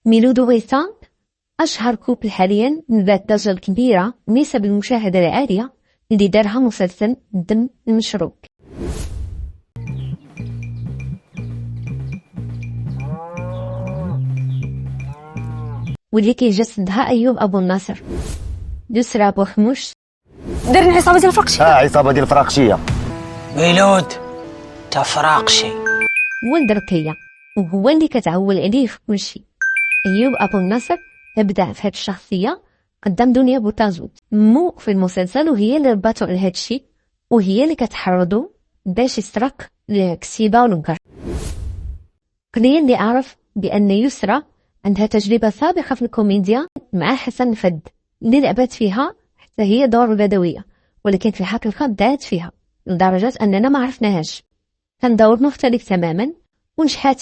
ميلودو ويسام أشهر كوبل حاليا ذات الضجة الكبيرة ونسب المشاهدة العالية اللي دارها مسلسل الدم المشروب. واللي كيجسدها أيوب أبو النصر، يسرى بوحموش درنا عصابة ديال الفراقشية. عصابة ديال الفراقشية. ميلود تا فراقشي ولد ركية، وهو اللي كتعول عليه في كل شيء. أيوب أبو النصر أبدع في هاد الشخصية قدام دنيا بوتازود مو في المسلسل، وهي اللي رباتو على هاد الشيء، وهي اللي كتحرضو باش يسرق الكسيبة والنكر. قليل اللي أعرف بأن يسرى عندها تجربة سابقة في الكوميديا مع حسن فد اللي لعبت فيها حتى هي دور البدوية، ولكن في الحقيقة دعت فيها لدرجة أننا ما عرفناهاش. كان دور مختلف تماما ونجحت